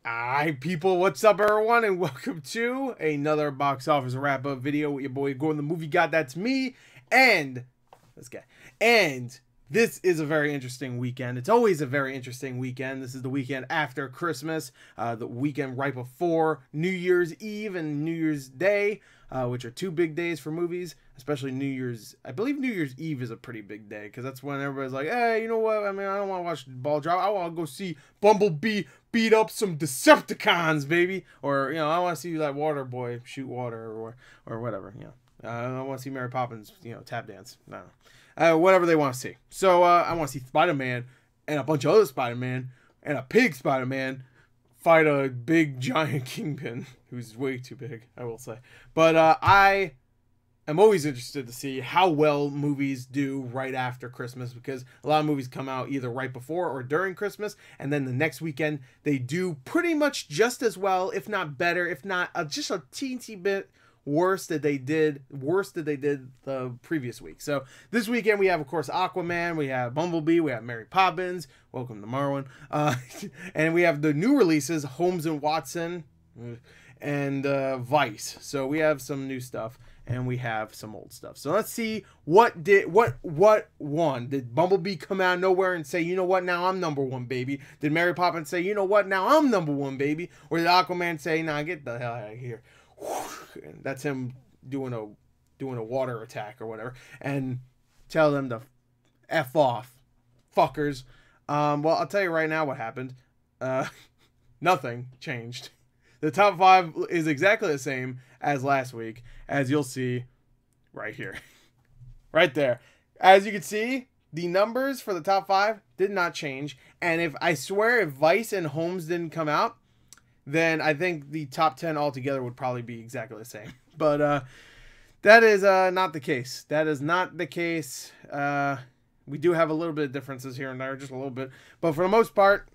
Alright, people, what's up, everyone, and welcome to another box office wrap-up video with your boy GorTheMovieGod. That's me, and this guy. And this is a very interesting weekend. It's always a very interesting weekend. This is the weekend after Christmas, the weekend right before New Year's Eve and New Year's Day, which are two big days for movies, especially New Year's. I believe New Year's Eve is a pretty big day, because that's when everybody's like, hey, you know what, I mean, I don't want to watch the ball drop. I want to go see Bumblebee beat up some Decepticons, baby. Or, you know, I want to see that water boy shoot water or whatever, you know. I want to see Mary Poppins, you know, tap dance. I don't know. Whatever they want to see. So, I want to see Spider-Man and a bunch of other Spider-Man and a pig Spider-Man fight a big giant kingpin who's way too big, I will say. But I am always interested to see how well movies do right after Christmas, because a lot of movies come out either right before or during Christmas, and then the next weekend they do pretty much just as well, if not better, if not just a teensy bit worse than they did the previous week. So this weekend we have, of course, Aquaman, we have Bumblebee, we have Mary Poppins, welcome to Marwin, and we have the new releases, Holmes and Watson, and Vice. So we have some new stuff and we have some old stuff. So let's see what won. Did Bumblebee come out of nowhere and say, you know what, now I'm number one, baby? Did Mary Poppins say, you know what, now I'm number one, baby? Or did Aquaman say, nah, get the hell out of here? And that's him doing a water attack or whatever, and tell them to F off, fuckers. Well, I'll tell you right now what happened. Nothing changed. The top 5 is exactly the same as last week, as you'll see right here. Right there. As you can see, the numbers for the top 5 did not change. And if I swear, if Vice and Holmes didn't come out, then I think the top 10 altogether would probably be exactly the same. But that is not the case. That is not the case. We do have a little bit of differences here and there, just a little bit. But for the most part,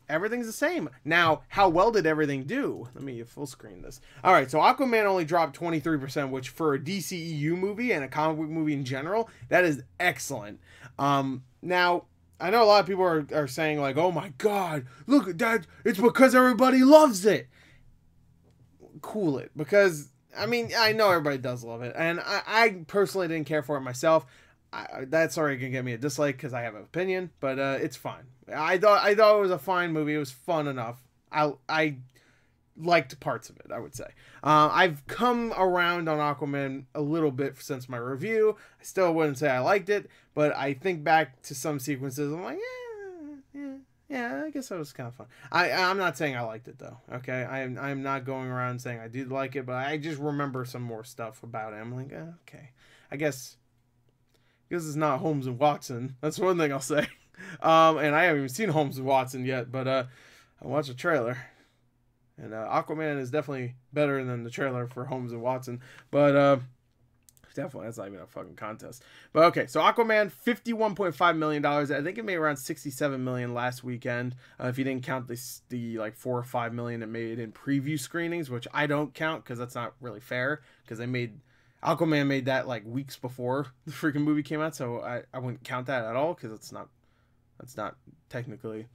everything's the same. Now, how well did everything do? Let me full screen this. All right, so Aquaman only dropped 23%, which for a DCEU movie and a comic book movie in general, that is excellent. Now, I know a lot of people are saying, like, oh my god, look at that, it's because everybody loves it. Cool it. Because, I mean, I know everybody does love it, and I personally didn't care for it myself. That's already gonna get me a dislike because I have an opinion, but it's fine. I thought it was a fine movie. It was fun enough. I liked parts of it, I would say. I've come around on Aquaman a little bit since my review. I still wouldn't say I liked it, but I think back to some sequences, I'm like, yeah, I guess that was kind of fun. I'm not saying I liked it, though, okay? I'm not going around saying I did like it, but I just remember some more stuff about it. I'm like, okay, I guess it's not Holmes and Watson. That's one thing I'll say. And I haven't even seen Holmes and Watson yet, but I watched the trailer. And Aquaman is definitely better than the trailer for Holmes and Watson. But definitely, that's not even a fucking contest. But okay, so Aquaman, $51.5 million. I think it made around $67 million last weekend. If you didn't count the like $4 or $5 million it made in preview screenings, which I don't count because that's not really fair. Because Aquaman made that like weeks before the freaking movie came out. So I wouldn't count that at all because that's not technically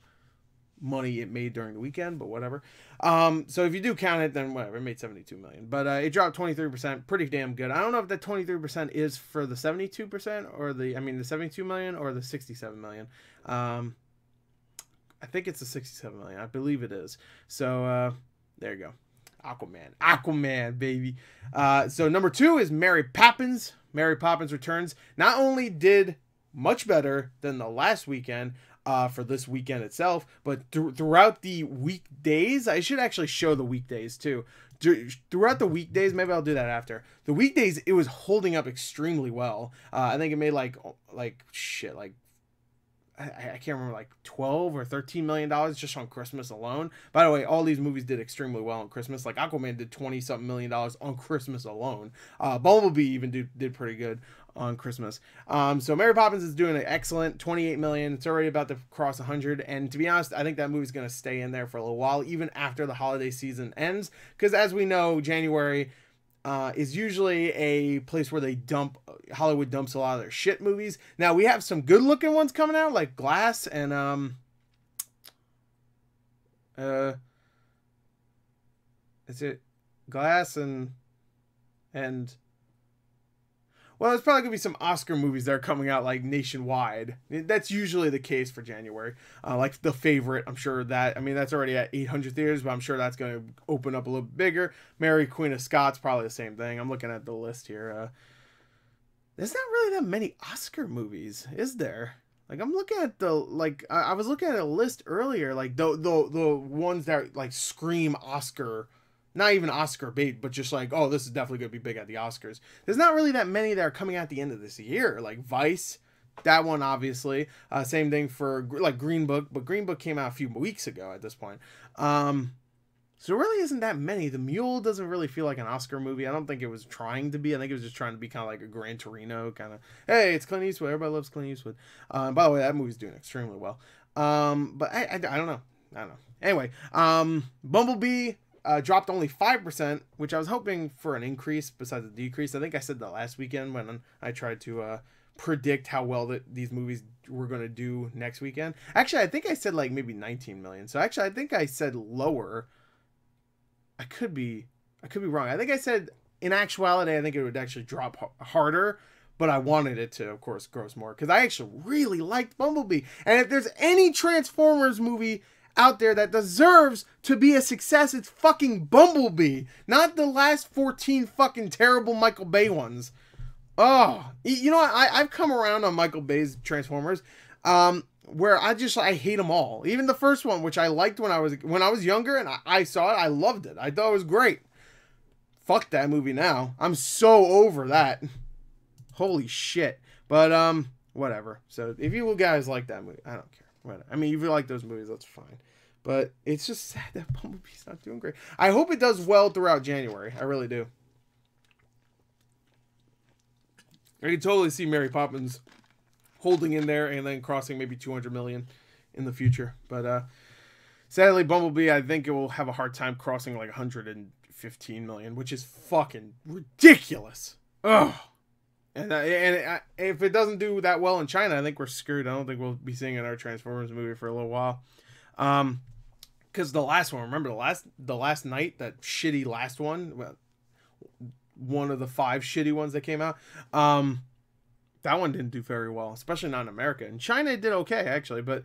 money it made during the weekend, but whatever. So if you do count it, then whatever, it made $72 million, but it dropped 23%, pretty damn good. I don't know if that 23% is for the 72% or the 72 million or the 67 million. I think it's the 67 million. I believe it is. So there you go. Aquaman, baby. So number 2 is Mary Poppins. Mary Poppins Returns. Not only did much better than the last weekend, for this weekend itself, but throughout the weekdays, I should actually show the weekdays too. Throughout the weekdays, maybe I'll do that after. The weekdays, it was holding up extremely well. I think it made like I can't remember, like 12 or 13 million dollars just on Christmas alone. By the way, all these movies did extremely well on Christmas. Like Aquaman did 20-something million dollars on Christmas alone. Bumblebee even did pretty good on Christmas. So Mary Poppins is doing an excellent 28 million. It's already about to cross 100, and to be honest, I think that movie's going to stay in there for a little while, even after the holiday season ends, because as we know, January is usually a place where Hollywood dumps a lot of their shit movies. Now we have some good looking ones coming out, like Glass and Is it Glass and well, there's probably gonna be some Oscar movies that are coming out like nationwide. That's usually the case for January. Like The Favorite, I'm sure that, I mean, that's already at 800 theaters, but I'm sure that's gonna open up a little bigger. Mary Queen of Scots, probably the same thing. I'm looking at the list here. There's not really that many Oscar movies, is there? Like, I'm looking at the, like, I was looking at a list earlier, like the ones that like scream Oscar. Not even Oscar bait, but just like, oh, this is definitely going to be big at the Oscars. There's not really that many that are coming at the end of this year. Like Vice, that one, obviously. Same thing for, like, Green Book. But Green Book came out a few weeks ago at this point. So there really isn't that many. The Mule doesn't really feel like an Oscar movie. I don't think it was trying to be. I think it was just trying to be kind of like a Gran Torino kind of, hey, it's Clint Eastwood. Everybody loves Clint Eastwood. By the way, that movie's doing extremely well. But I don't know. I don't know. Anyway, Bumblebee... dropped only 5%, which I was hoping for an increase besides a decrease. I think I said that last weekend when I tried to predict how well these movies were going to do next weekend. Actually, I think I said like maybe 19 million. So actually, I think I said lower. I could be wrong. I think I said in actuality, I think it would actually drop harder. But I wanted it to, of course, gross more. Because I actually really liked Bumblebee. And if there's any Transformers movie out there that deserves to be a success, it's fucking Bumblebee, not the last 14 fucking terrible Michael Bay ones. Oh, you know what? I've come around on Michael Bay's Transformers, where I hate them all. Even the first one, which I liked when I was younger and I saw it, I loved it. I thought it was great. Fuck that movie now. I'm so over that. Holy shit. But whatever. So if you guys like that movie, I don't care. I mean, if you like those movies, that's fine. But it's just sad that Bumblebee's not doing great. I hope it does well throughout January. I really do. I can totally see Mary Poppins holding in there and then crossing maybe 200 million in the future. But sadly, Bumblebee, I think it will have a hard time crossing like 115 million, which is fucking ridiculous. Ugh. And if it doesn't do that well in China, I think we're screwed. I don't think we'll be seeing another Transformers movie for a little while. Because the last one, remember the last night, that shitty last one, one of the 5 shitty ones that came out, that one didn't do very well, especially not in America. In China, it did okay, actually, but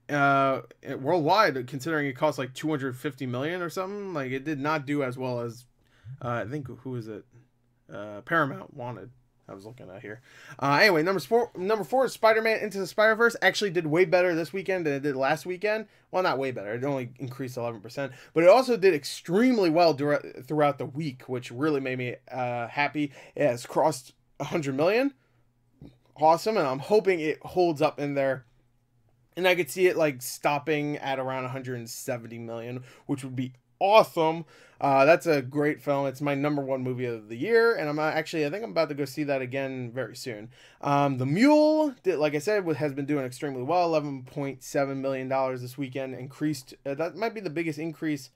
worldwide, considering it cost like 250 million or something, like it did not do as well as, I think, who is it? Paramount wanted. I was looking at here. Anyway, number 4 is Spider-Man Into the Spider-Verse. Actually did way better this weekend than it did last weekend. Well, not way better. It only increased 11%. But it also did extremely well throughout the week, which really made me happy. It has crossed 100 million. Awesome. And I'm hoping it holds up in there. And I could see it like stopping at around 170 million, which would be awesome. That's a great film. It's my #1 movie of the year, and I think I'm about to go see that again very soon. The Mule, like I said, has been doing extremely well. $11.7 million this weekend, increased. That might be the biggest increase.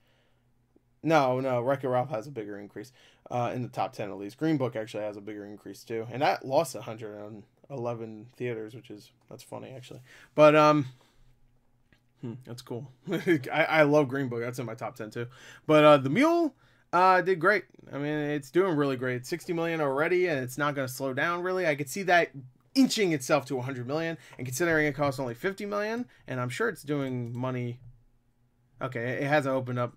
No, Wreck-It Ralph has a bigger increase in the top 10 at least. Green Book actually has a bigger increase too, and that lost 111 theaters, that's funny actually. But that's cool. I love Green Book. That's in my top 10 too. But the Mule did great. I mean, it's doing really great. 60 million already, and it's not going to slow down really. I could see that inching itself to 100 million, and considering it costs only 50 million, and I'm sure it's doing money. Okay, it hasn't opened up.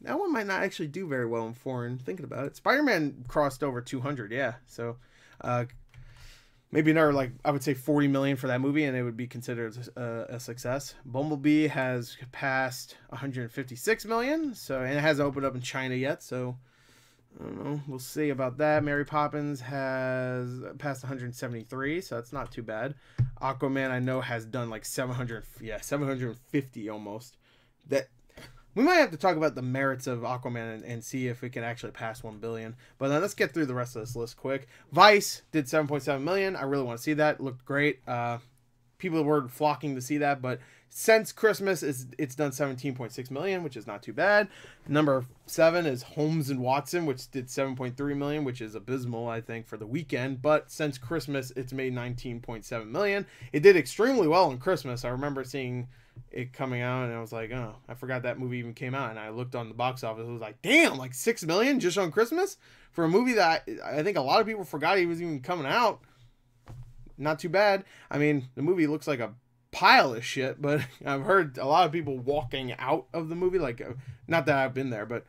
That one might not actually do very well in foreign, thinking about it. Spider-Man crossed over 200, yeah. So maybe another, like, I would say 40 million for that movie, and it would be considered a success. Bumblebee has passed 156 million, and it hasn't opened up in China yet, so I don't know. We'll see about that. Mary Poppins has passed 173, so that's not too bad. Aquaman, I know, has done like 750 almost. That we might have to talk about the merits of Aquaman and see if we can actually pass 1 billion. But let's get through the rest of this list quick. Vice did 7.7 million. I really want to see that. It looked great. People were flocking to see that, but since Christmas, it's done 17.6 million, which is not too bad. Number 7 is Holmes and Watson, which did 7.3 million, which is abysmal, I think, for the weekend. But since Christmas, it's made 19.7 million. It did extremely well on Christmas. I remember seeing it coming out, and I was like, oh, I forgot that movie even came out. And I looked on the box office. It was like, damn, like 6 million just on Christmas for a movie that I think a lot of people forgot he was even coming out. Not too bad. I mean, the movie looks like a pile of shit, but I've heard a lot of people walking out of the movie. Like, not that I've been there, but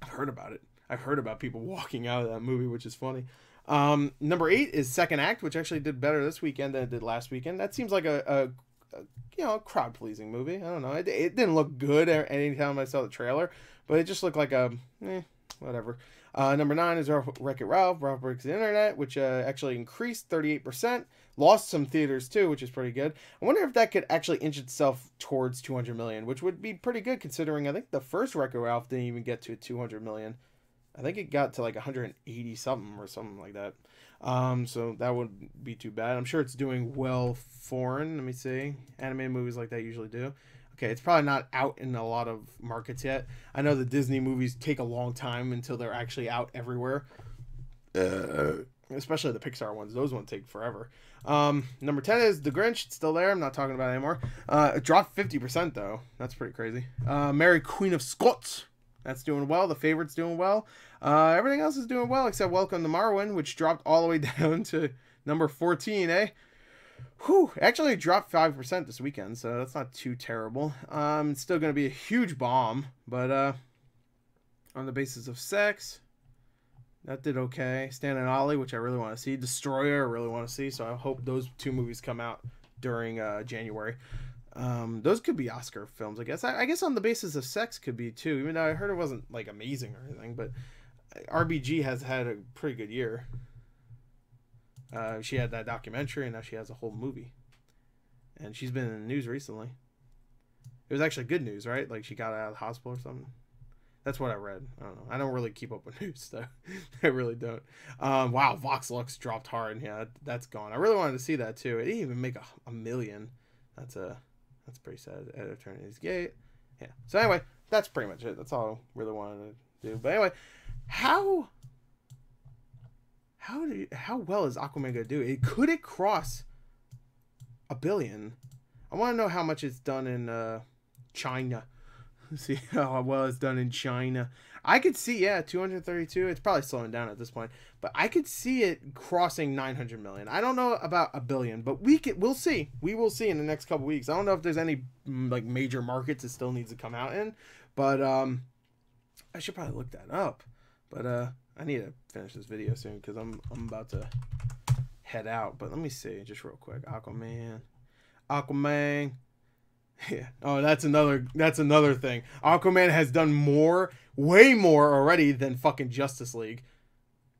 I've heard about it. I've heard about people walking out of that movie, which is funny. Number 8 is Second Act, which actually did better this weekend than it did last weekend. That seems like a crowd-pleasing movie. I don't know. It didn't look good any time I saw the trailer, but it just looked like whatever. Number 9 is Wreck-It Ralph. Ralph Breaks the Internet, which actually increased 38%. Lost some theaters too, which is pretty good. I wonder if that could actually inch itself towards 200 million, which would be pretty good considering I think the first Wreck-It Ralph didn't even get to 200 million. I think it got to like 180 something or something like that. So that wouldn't be too bad. I'm sure it's doing well foreign. Let me see. Animated movies like that usually do. Okay, it's probably not out in a lot of markets yet. I know the Disney movies take a long time until they're actually out everywhere. Especially the Pixar ones. Those ones take forever. Number 10 is The Grinch. It's still there. I'm not talking about it anymore. It dropped 50% though. That's pretty crazy. Mary Queen of Scots. That's doing well. The Favorite's doing well. Everything else is doing well except Welcome to Marwen, which dropped all the way down to number 14, eh? Whew. Actually, it dropped 5% this weekend, so that's not too terrible. It's still going to be a huge bomb, but on the basis of sex, that did okay. Stan and Ollie, which I really want to see. Destroyer, I really want to see, so I hope those 2 movies come out during January. Those could be Oscar films, I guess. I guess On the Basis of Sex could be too, even though I heard it wasn't like amazing or anything, but RBG has had a pretty good year. She had that documentary, and now she has a whole movie. And she's been in the news recently. It was actually good news, right? Like she got out of the hospital or something. That's what I read. I don't know. I don't really keep up with news stuff. I really don't. Wow, Vox Lux dropped hard. Yeah, that's gone. I really wanted to see that too. It didn't even make a million. That's pretty sad. At Eternity's Gate. Yeah. So anyway, that's pretty much it. That's all I really wanted to do. But anyway, how well is Aquaman gonna do? Could it cross $1 billion? I want to know how much it's done in China. Let's see how well it's done in China. I could see, 232. It's probably slowing down at this point, but I could see it crossing 900 million. I don't know about $1 billion, but we'll see. We will see in the next couple weeks. I don't know if there's any like major markets it still needs to come out in, but I should probably look that up. But I need to finish this video soon because I'm about to head out. But let me see just real quick. Aquaman. Yeah. Oh, that's another thing. Aquaman has done way more already than fucking Justice League.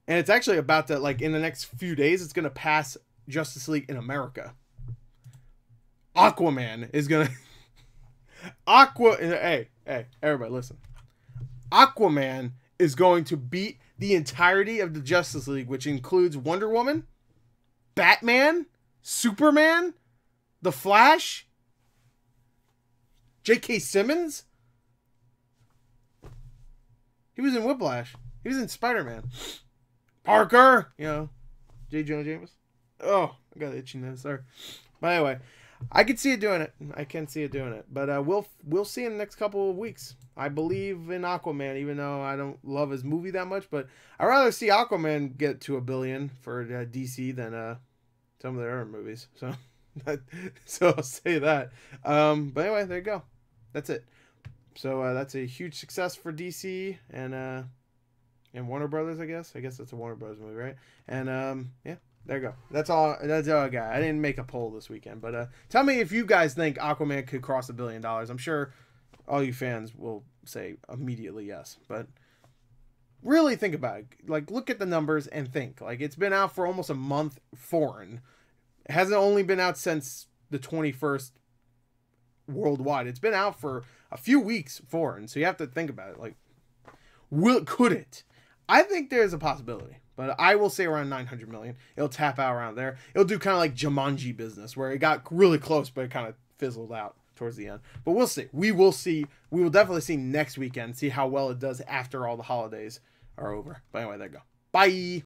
And it's actually about to, like, in the next few days, it's going to pass Justice League in America. Aquaman is going to... Hey, everybody listen. Aquaman is going to beat the entirety of the Justice League, which includes Wonder Woman, Batman, Superman, The Flash, J.K. Simmons. He was in Whiplash. He was in Spider-Man. Parker, J. Jonah Jameson. Oh, I got an itchy nose. Sorry. But anyway, I can see it doing it. But we'll see in the next couple of weeks. I believe in Aquaman, even though I don't love his movie that much. But I'd rather see Aquaman get to $1 billion for DC than some of their other movies. So I'll say that. But anyway, there you go. That's it. So that's a huge success for DC and Warner Brothers, I guess. I guess that's a Warner Brothers movie, right? And there you go. That's all I got. I didn't make a poll this weekend, but tell me if you guys think Aquaman could cross $1 billion. I'm sure all you fans will say immediately yes, but really think about it. Like, look at the numbers and think. Like, it's been out for almost a month foreign. It hasn't only been out since the 21st worldwide. It's been out for a few weeks foreign, so you have to think about it. Like, could it? I think there's a possibility, but I will say around 900 million. It'll tap out around there. It'll do kind of like Jumanji business, where it got really close, but it kind of fizzled out towards the end. But we'll see. We will see. We will definitely see next weekend, see how well it does after all the holidays are over. But anyway, there you go. Bye.